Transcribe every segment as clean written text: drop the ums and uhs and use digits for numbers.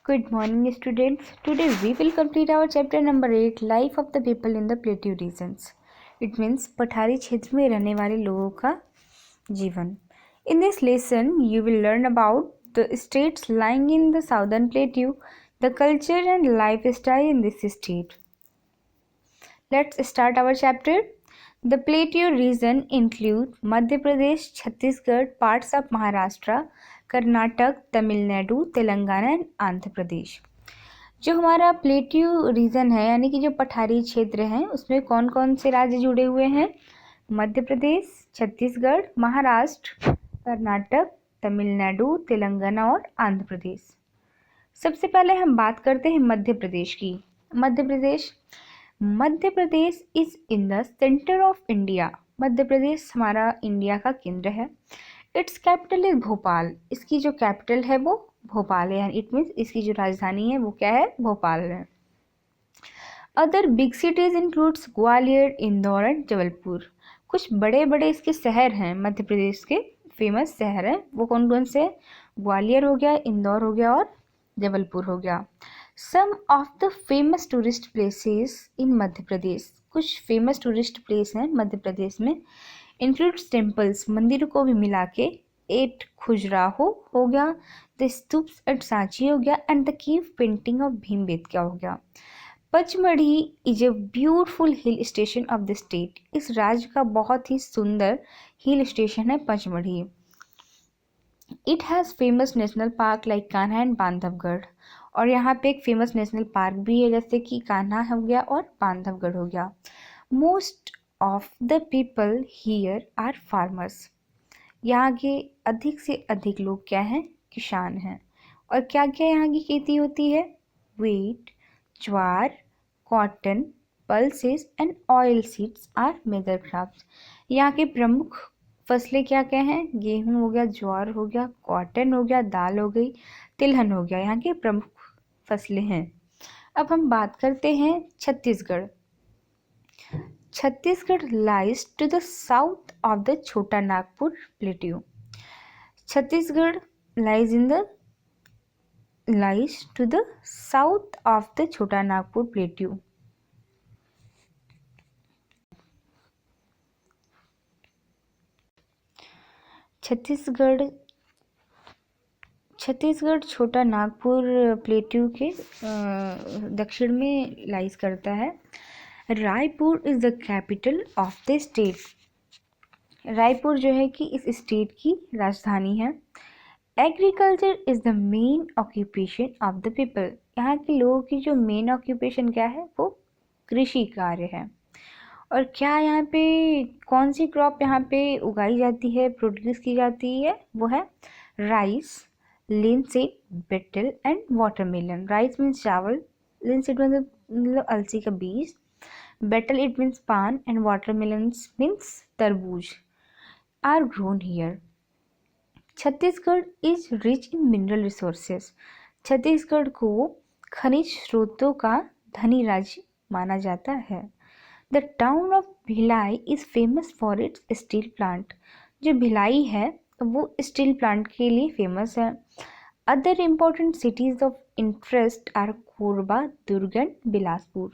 Good morning, students. Today we will complete our chapter number 8, Life of the People in the Plateau Regions. It means पठारी क्षेत्र में रहने वाले लोगों का जीवन. In this lesson, you will learn about the states lying in the southern plateau, the culture and lifestyle in this state. Let's start our chapter. The plateau region include Madhya Pradesh, Chhattisgarh, parts of Maharashtra, Karnataka, Tamil Nadu, Telangana and Andhra Pradesh. जो हमारा plateau region है यानी कि जो पठारी क्षेत्र है उसमें कौन कौन से राज्य जुड़े हुए हैं? मध्य प्रदेश, छत्तीसगढ़, महाराष्ट्र, कर्नाटक, तमिलनाडु, तेलंगाना और आंध्र प्रदेश. सबसे पहले हम बात करते हैं मध्य प्रदेश की. Madhya Pradesh is in the centre of India. Madhya Pradesh हमारा इंडिया का केंद्र है. Its capital is Bhopal. इसकी जो कैपिटल है वो भोपाल है. इट मीन्स इसकी जो राजधानी है वो क्या है? भोपाल है. Other big cities includes Gwalior, Indore and Jabalpur. कुछ बड़े बड़े इसके शहर हैं, मध्य प्रदेश के फेमस शहर हैं. वो कौन कौन से? ग्वालियर हो गया, इंदौर हो गया और जबलपुर हो गया. Some of the famous tourist places in Madhya Pradesh. कुछ फेमस टूरिस्ट प्लेस हैं मध्य प्रदेश में. इंक्लूड्स टेम्पल्स, मंदिरों को भी मिला के. एट खजुराहो हो गया, द स्तूप्स एट सांची हो गया and the Kyiv painting of Bhimbetka हो गया. Pachmarhi is a beautiful hill station of the state. इस राज्य का बहुत ही सुंदर हिल स्टेशन है Pachmarhi. It has famous national park like Kanha and Bandhavgarh. और यहाँ पे एक फेमस नेशनल पार्क भी है जैसे कि कान्हा हो गया और बांधवगढ़ हो गया. Most of the people here are farmers. यहाँ के अधिक से अधिक लोग क्या हैं? किसान हैं. और क्या क्या यहाँ की खेती होती है? Wheat, jowar, cotton, pulses and oil seeds are major crops. यहाँ के प्रमुख फसलें क्या क्या हैं? गेहूँ हो गया, ज्वार हो गया, कॉटन हो गया, दाल हो गई, तिलहन हो गया. यहाँ के प्रमुख फसलें हैं. अब हम बात करते हैं Chhattisgarh. Chhattisgarh lies to the south of the छोटा Nagpur plateau. Chhattisgarh lies to the south of the छोटा नागपुर plateau. छत्तीसगढ़ छोटा नागपुर प्लेट्यू के दक्षिण में लाइज करता है. Raipur is the capital of the state. Raipur जो है कि इस स्टेट की राजधानी है. Agriculture is the main occupation of the people. यहाँ के लोगों की जो मेन ऑक्यूपेशन क्या है? वो कृषि कार्य है. और क्या यहाँ पे कौन सी क्रॉप यहाँ पे उगाई जाती है, प्रोड्यूस की जाती है? वो है rice, linseed, betel and watermelon. Rice means चावल, लिनसीड मतलब अलसी का बीज, बेटल इट मीन्स पान एंड वाटरमेलन मीन्स तरबूज are grown here. Chhattisgarh is rich in mineral resources. Chhattisgarh को खनिज स्रोतों का धनी राज्य माना जाता है. The town of Bhilai is famous for its steel plant. जो भिलाई है वो स्टील प्लांट के लिए फेमस है. Other important cities of interest are Korba, Durg and Bilaspur.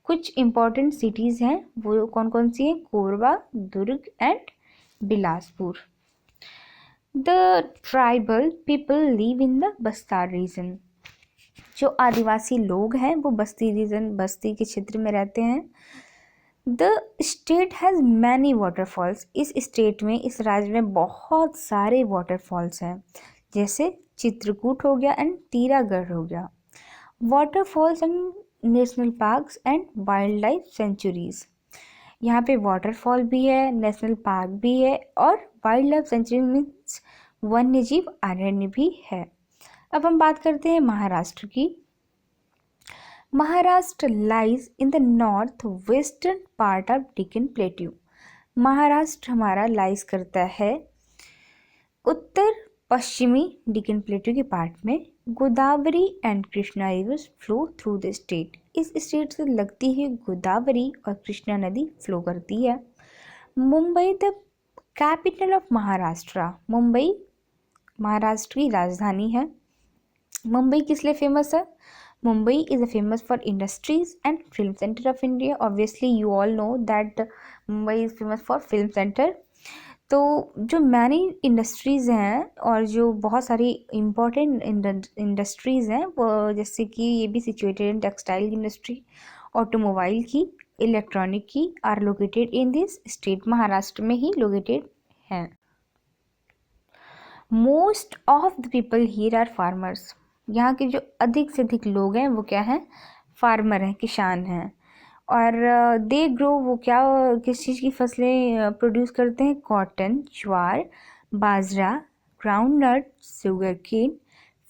कुछ इम्पोर्टेंट सिटीज़ हैं वो कौन कौन सी हैं? Korba, Durg and Bilaspur. The tribal people live in the Bastar region. जो आदिवासी लोग हैं वो बस्ती के क्षेत्र में रहते हैं. The state has many waterfalls. इस स्टेट में, इस राज्य में बहुत सारे वाटरफॉल्स हैं जैसे चित्रकूट हो गया एंड तीरागढ़ हो गया. Waterfalls and national parks and wild life sanctuaries. यहाँ पे वाटरफॉल भी है, नेशनल पार्क भी है और वाइल्ड लाइफ सेंचुरी मीन्स वन्य जीव अरण्य भी है. अब हम बात करते हैं महाराष्ट्र की. Maharashtra lies in the north western part of Deccan plateau. Maharashtra हमारा लाइज करता है उत्तर पश्चिमी डेक्कन प्लेट्यू के पार्ट में. Godavari and Krishna reverse flow through the state. इस स्टेट से लगती है गोदावरी और कृष्णा नदी फ्लो करती है. Mumbai the capital of Maharashtra. Mumbai Maharashtra की राजधानी है. मुंबई किस लिए फेमस है? Mumbai is a famous for industries and film centre of India. Obviously you all know that Mumbai is famous for film centre. तो जो मैनी इंडस्ट्रीज़ हैं और जो बहुत सारी इम्पोर्टेंट इंडस्ट्रीज़ हैं वो जैसे कि ये भी situated in textile industry, automobile की, इलेक्ट्रॉनिक की, are located in this state. Maharashtra में ही लोकेटेड हैं. Most of the people here are farmers. यहाँ के जो अधिक से अधिक लोग हैं वो क्या हैं? फार्मर हैं, किसान हैं. और दे ग्रो, वो क्या किस चीज़ की फसलें प्रोड्यूस करते हैं? Cotton, jowar, bajra, groundnut, sugar cane,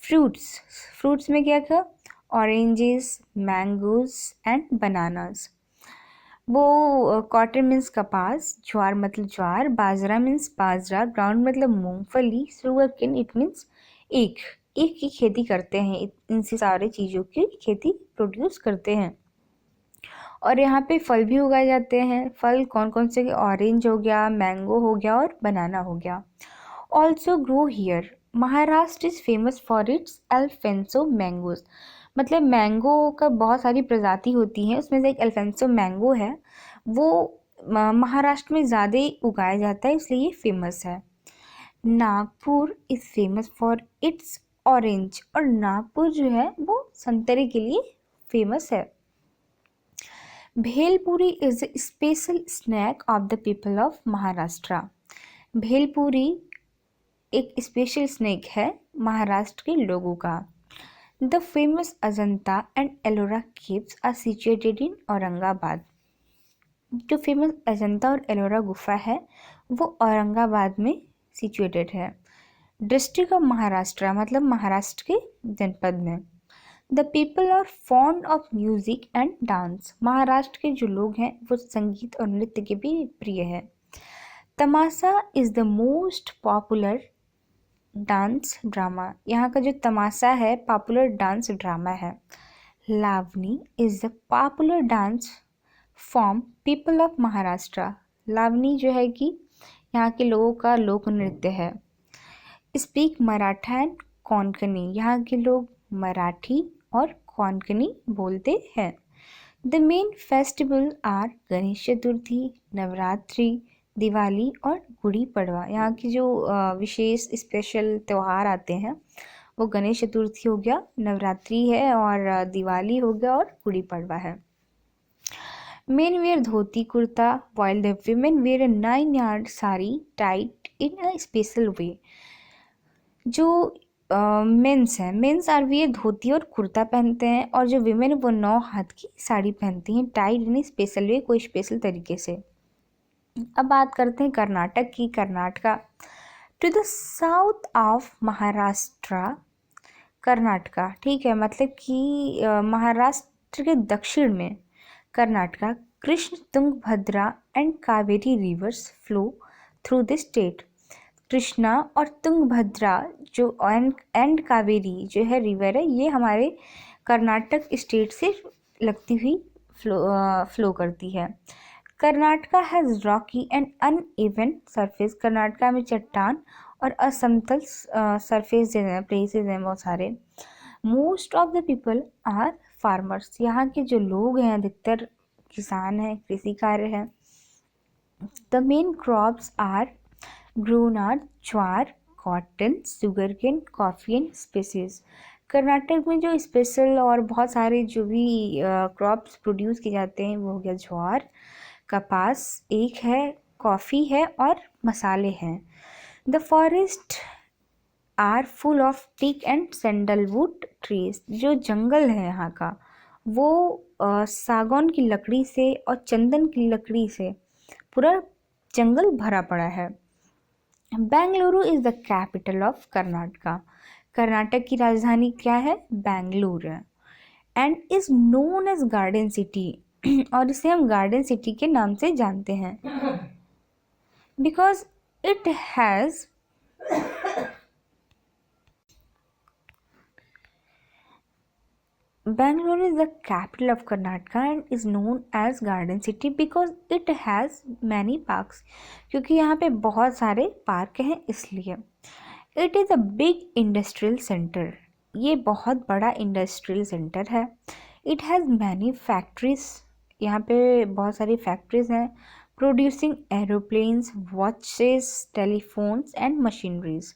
fruits. Fruits में क्या क्या? Oranges, mangoes and bananas. वो कॉटन मीन्स कपास, ज्वार मतलब ज्वार, बाजरा मीन्स बाजरा, ग्राउंड मतलब मूंगफली, शुगर केन इट मीन्स एक एक की खेती करते हैं. इनसे सारे चीज़ों की खेती प्रोड्यूस करते हैं. और यहाँ पे फल भी उगाए जाते हैं. फल कौन कौन से? ऑरेंज हो गया, मैंगो हो गया और बनाना हो गया. Also grow here. Maharashtra is famous for it's Alphonso mangoes. मतलब मैंगो का बहुत सारी प्रजाति होती हैं, उसमें से एक अल्फेंसो मैंगो है, वो महाराष्ट्र में ज़्यादा उगाया जाता है, इसलिए ये फेमस है. Nagpur is famous for it's orange. और नागपुर जो है वो संतरे के लिए फेमस है. Bhelpuri is a special snack of the people of Maharashtra. Bhelpuri एक स्पेशल स्नैक है महाराष्ट्र के लोगों का. The famous Ajanta and Ellora caves are situated in Aurangabad. जो फेमस अजंता और एलोरा गुफा है वो औरंगाबाद में सिचुएटेड है. डिस्ट्रिक्ट ऑफ महाराष्ट्र मतलब महाराष्ट्र के जनपद में. The people are fond of music and dance. Maharashtra के जो लोग हैं वो संगीत और नृत्य के भी प्रिय है. Tamasha is the most popular dance drama. यहाँ का जो तमाशा है पॉपुलर डांस ड्रामा है. Lavani is the popular dance form people of Maharashtra. Lavani जो है कि यहाँ के लोगों का लोक नृत्य है. Speak Maratha and Konkani. यहाँ के लोग मराठी और कोंकणी बोलते हैं. The main festival are Ganesh Chaturthi, Navratri, Diwali और गुड़ी पड़वा. यहाँ की जो विशेष स्पेशल त्यौहार आते हैं वो गणेश चतुर्थी हो गया, नवरात्रि है और दिवाली हो गया और गुड़ी पड़वा है. Men wear dhoti kurta while the women wear a 9-yard sari tied in a special way. जो मेंस हैं, मेंस आर वियर धोती और कुर्ता पहनते हैं और जो विमेन वो 9 हाथ की साड़ी पहनती हैं टाइड इन स्पेशल वे, कोई स्पेशल तरीके से. अब बात करते हैं कर्नाटक की. Karnataka to the south of Maharashtra. Karnataka ठीक है, मतलब कि महाराष्ट्र के दक्षिण में Karnataka. Krishna, Tungabhadra and Kaveri rivers flow through the state. Krishna और तुंगभद्रा जो एंड कावेरी जो है रिवर है, ये हमारे कर्नाटक स्टेट से लगती हुई फ्लो करती है. Karnataka has rocky and uneven surface. Karnataka में चट्टान और असमतल सरफेस प्लेसेस हैं बहुत सारे. Most of the people are farmers. यहाँ के जो लोग हैं अधिकतर किसान हैं, कृषि कार्य है. The main crops are grown are jowar, cotton, sugarcane, coffee and spices. Karnataka में जो स्पेशल और बहुत सारे जो भी क्रॉप्स प्रोड्यूस किए जाते हैं वो हो गया ज्वार, कपास एक है, कॉफ़ी है और मसाले हैं. The forest are full of teak and sandalwood trees. जो जंगल है यहाँ का वो सागौन की लकड़ी से और चंदन की लकड़ी से पूरा जंगल भरा पड़ा है. Bengaluru is the capital of Karnataka. Karnataka की राजधानी क्या है? बेंगलुरु है. And is known as garden city. और इसे हम गार्डन सिटी के नाम से जानते हैं because it has Bangalore is the capital of Karnataka and is known as Garden City because it has many parks. क्योंकि यहाँ पे बहुत सारे पार्क हैं इसलिए. It is a big industrial center. ये बहुत बड़ा इंडस्ट्रियल सेंटर है। इट हैज़ मैनी फैक्ट्रीज, यहाँ पे बहुत सारी फैक्ट्रीज हैं, producing aeroplanes, watches, telephones and machineries.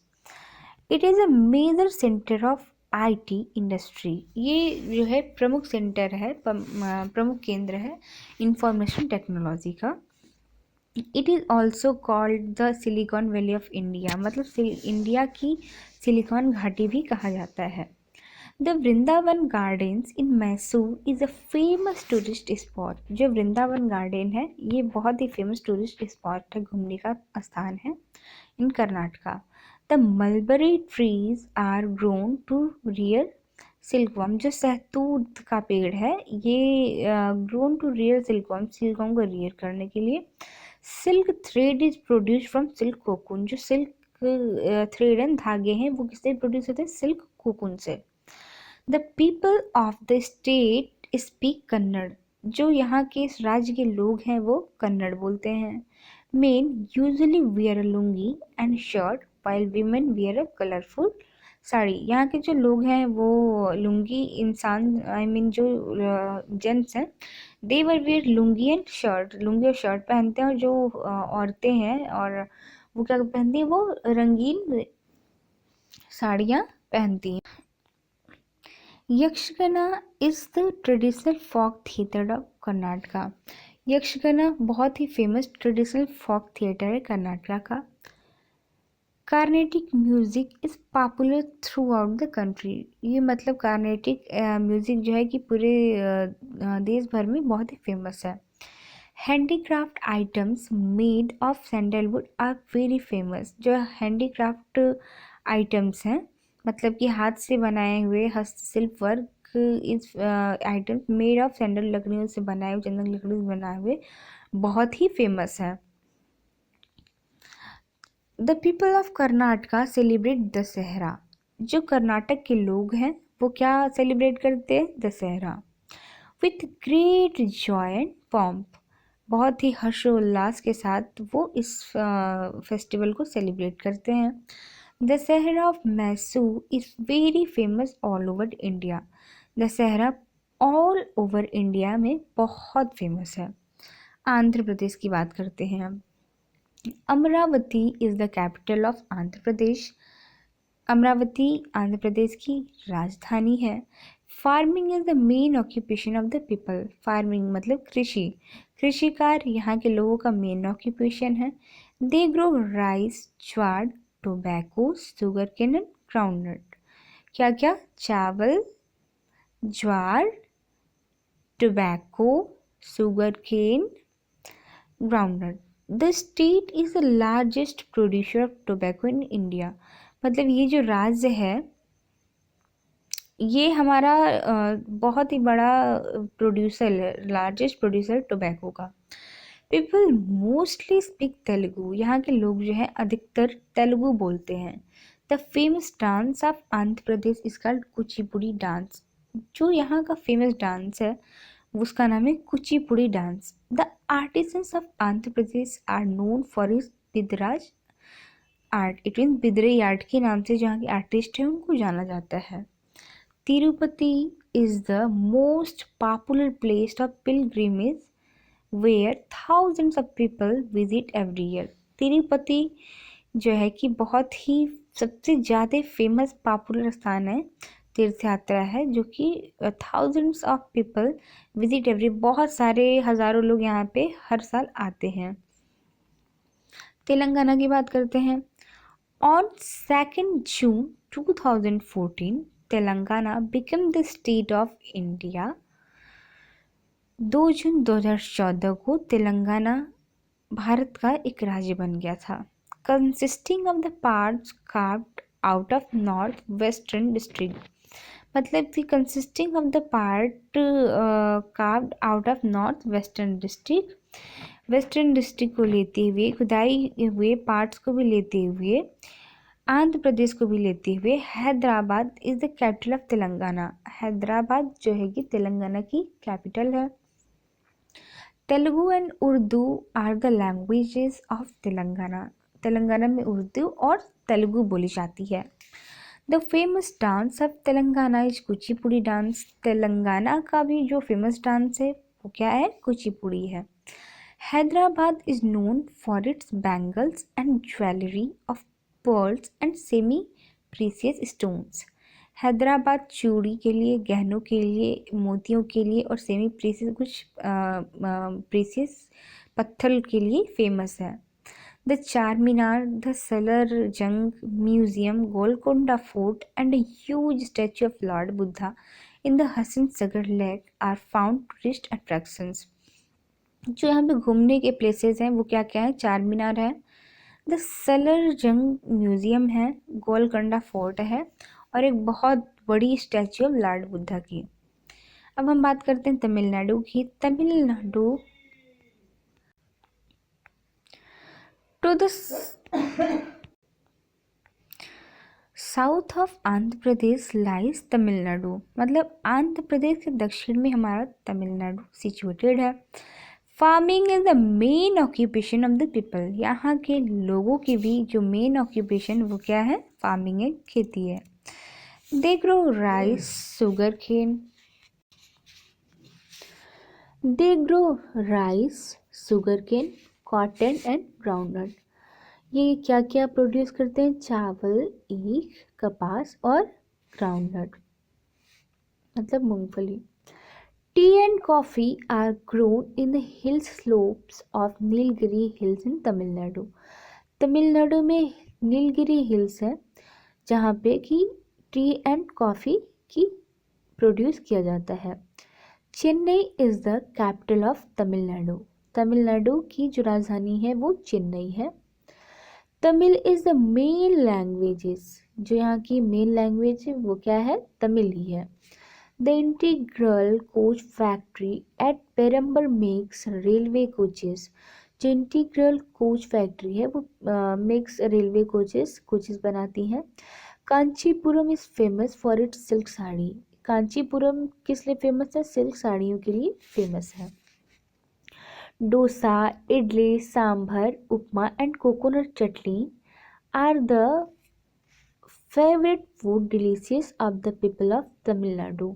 It is a major centre of IT industry. ये जो है प्रमुख सेंटर है, प्रमुख केंद्र है इंफॉर्मेशन टेक्नोलॉजी का। It is also called the Silicon Valley of India, मतलब इंडिया की सिलिकॉन घाटी भी कहा जाता है। The Vrindavan Gardens in Mysore is a famous tourist spot. जो वृंदावन गार्डन है ये बहुत ही फेमस टूरिस्ट स्पॉट है, घूमने का स्थान है in Karnataka. The mulberry trees are grown to rear silkworm. जो सहतूत का पेड़ है ये grown to rear silkworm, silkworm को रियर करने के लिए। Silk thread is produce from silk cocoon. जो सिल्क थ्रेड एंड धागे हैं वो किससे प्रोड्यूस होते हैं? सिल्क कोकून से। The people of the state speak Kannada. जो यहाँ के इस राज्य के लोग हैं वो कन्नड़ बोलते हैं। Main usually wear a lungi and shirt while women wear a colourful sari. यहाँ के जो लोग हैं वो लुंगी, इंसान आई मीन जो जेंट्स हैं they were wear lungi and shirt, lungi और शर्ट पहनते हैं। और जो औरतें हैं और वो क्या पहनती हैं? वो रंगीन साड़ियाँ पहनती हैं। Yakshagana is the traditional folk theatre of Karnataka. Yakshagana बहुत ही फेमस ट्रेडिशनल फोक थिएटर है कर्नाटका का। Carnatic music is popular throughout the country. ये मतलब कार्नेटिक म्यूजिक जो है कि पूरे देश भर में बहुत ही फेमस है। Handicraft items made of sandalwood are very famous. जो हैंडीक्राफ्ट आइटम्स हैं मतलब कि हाथ से बनाए हुए हस्तशिल्प वर्क इस आइटम्स मेड ऑफ सैंडल लकड़ियों से बनाए हुए, चंदन लकड़ियों से बनाए हुए बहुत ही फेमस है। The people of Karnataka celebrate Dussehra. जो कर्नाटक के लोग हैं वो क्या सेलिब्रेट करते हैं? Dussehra. With great joy and pomp, बहुत ही हर्षोल्लास के साथ वो इस फेस्टिवल को सेलिब्रेट करते हैं। Dussehra of Mysore is very famous all over India. Dussehra all over India में बहुत फेमस है। आंध्र प्रदेश की बात करते हैं हम। Amaravati is the capital of Andhra Pradesh. Amaravati Andhra Pradesh की राजधानी है। Farming is the main occupation of the people. Farming मतलब कृषि, कृषि कार्य यहाँ के लोगों का मेन ऑक्यूपेशन है। They grow rice, jowar, tobacco, sugar cane and groundnut. क्या क्या? चावल, jowar, tobacco, sugar cane, groundnut. The state is the largest producer of tobacco in India. मतलब ये जो राज्य है ये हमारा बहुत ही बड़ा प्रोड्यूसर है, लार्जेस्ट प्रोड्यूसर टोबैको का। People mostly speak Telugu. यहाँ के लोग जो है अधिकतर तेलुगु बोलते हैं। The famous dance of Andhra Pradesh is called Kuchipudi dance. जो यहाँ का फेमस डांस है उसका नाम है Kuchipudi dance. The artisans of Andhra Pradesh are known for his बिदराज art. It mean Bidri art के नाम से जहाँ के आर्टिस्ट हैं उनको जाना जाता है। Tirupati is the most popular place of pilgrimage where thousands of people visit every year. Tirupati जो है कि बहुत ही सबसे ज़्यादा फेमस पॉपुलर स्थान है, तीर्थ यात्रा है जो कि thousands of people visit every, बहुत सारे हज़ारों लोग यहाँ पे हर साल आते हैं। तेलंगाना की बात करते हैं। On 2 June 2014 Telangana become the state of India. 2 जून 2014 को तेलंगाना भारत का एक राज्य बन गया था। Consisting of the parts carved out of north western district. मतलब कि consisting of the part carved out of north western district. Western district को लेते हुए, खुदाई हुए पार्ट्स को भी लेते हुए, आंध्र प्रदेश को भी लेते हुए, Hyderabad is the capital of Telangana. Hyderabad जो है कि तेलंगाना की कैपिटल है। Telugu and Urdu are the languages of Telangana. Telangana में उर्दू और तेलुगु बोली जाती है। The famous dance of Telangana is Kuchipudi dance. Telangana का भी जो फेमस डांस है वो क्या है, कुचिपुड़ी है। Hyderabad is known for its bangles and jewellery of pearls and semi precious stones. Hyderabad चूड़ी के लिए, गहनों के लिए, मोतियों के लिए और सेमी प्रीसियस कुछ प्रीसियस पत्थर के लिए फेमस है। द चार मीनार, द सलर जंग museum, Golconda fort and a huge statue of Lord Buddha in the Hasan Sagar Lake are found tourist attractions। जो यहाँ पे घूमने के प्लेसेस हैं वो क्या क्या है, चार मीनार है, द सलर जंग म्यूजियम है, गोलकोंडा फोर्ट है और एक बहुत बड़ी स्टैचू ऑफ लॉर्ड बुद्धा की। अब हम बात करते हैं तमिलनाडु की। Tamil Nadu to the south of Andhra Pradesh lies Tamil Nadu, मतलब आंध्र प्रदेश के दक्षिण में हमारा तमिलनाडु सिचुएटेड है। Farming is the main occupation of the people, यहाँ के लोगों की भी जो मेन ऑक्यूपेशन वो क्या है, फार्मिंग है, खेती है। They grow rice, sugar cane, they grow rice, sugar cane, cotton and groundnut. ये क्या क्या प्रोड्यूस करते हैं, चावल, ईख, कपास और ग्राउंडनट मतलब मूंगफली। Tea and coffee are grown in the hill slopes of Nilgiri hills in Tamil Nadu. Tamil Nadu में नीलगिरी हिल्स है जहाँ पे कि टी एंड कॉफ़ी की प्रोड्यूस किया जाता है। Chennai is the capital of Tamil Nadu, Tamil Nadu की जो राजधानी है वो चेन्नई है। Tamil is the main languages, जो यहाँ की मेन लैंग्वेज है वो क्या है, तमिल ही है। The integral coach factory at Perambur makes railway coaches, जो इंटीग्रल कोच फैक्ट्री है वो मेक्स रेलवे कोचेस बनाती हैं। Kanchipuram is famous for its silk sari, Kanchipuram किस लिए फेमस है, सिल्क साड़ियों के लिए फेमस है। Dosa, idli, sambar, upma and coconut chutney are the favourite food delicious of the people of Tamil Nadu.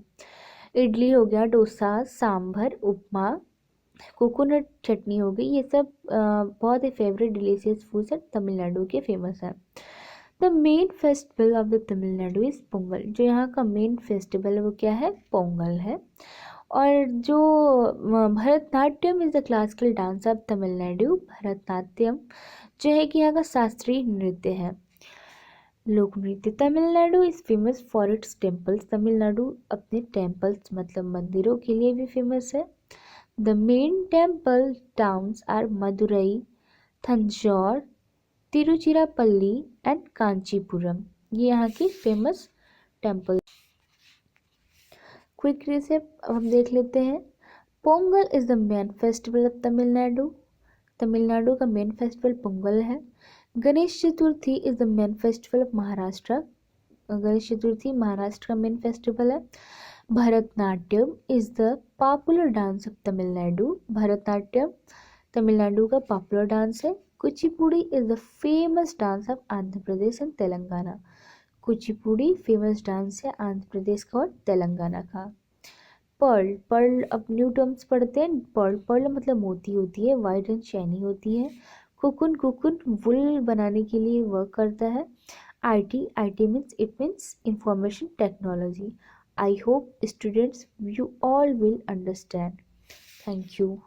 Idli हो गया, डोसा, सांभर, उपमा, कोकोनट चटनी हो गई, ये सब बहुत ही फेवरेट डिलीशियस फूड्स है तमिलनाडु के, फेमस है। The main festival of the Tamil Nadu is Pongal, जो यहाँ का मेन फेस्टिवल है वो क्या है, पोंगल है। और जो Bharatanatyam is the classical dance of Tamil Nadu, Bharatanatyam जो है कि यहाँ का शास्त्रीय नृत्य है, लोक नृत्य। Tamil Nadu is famous for its temples, Tamil Nadu अपने टेम्पल्स मतलब मंदिरों के लिए भी फेमस है। The main temple towns are Madurai, Tanjore, Tiruchirappalli and Kanchipuram, ये यहाँ की फेमस टेम्पल। क्विक रिसेप अब हम देख लेते हैं। Pongal is the main festival of Tamil Nadu, Tamil Nadu का मेन फेस्टिवल पोंगल है। Ganesh Chaturthi is the main festival of Maharashtra, Ganesh Chaturthi Maharashtra का मेन फेस्टिवल है। Bharatanatyam is the popular dance of Tamil Nadu, Bharatanatyam Tamil Nadu का पॉपुलर डांस है। Kuchipudi is the famous dance of Andhra Pradesh and Telangana, Kuchipudi famous dance है आंध्र प्रदेश का और तेलंगाना का। पर्ल, पर्ल अब न्यू टर्म्स पढ़ते हैं। पर्ल, पर्ल मतलब मोती होती है, वाइट एंड शाइनी होती है। कुकुन, कुकुन वुल बनाने के लिए वर्क करता है। IT, IT means it means information technology. I hope students you all will understand. Thank you.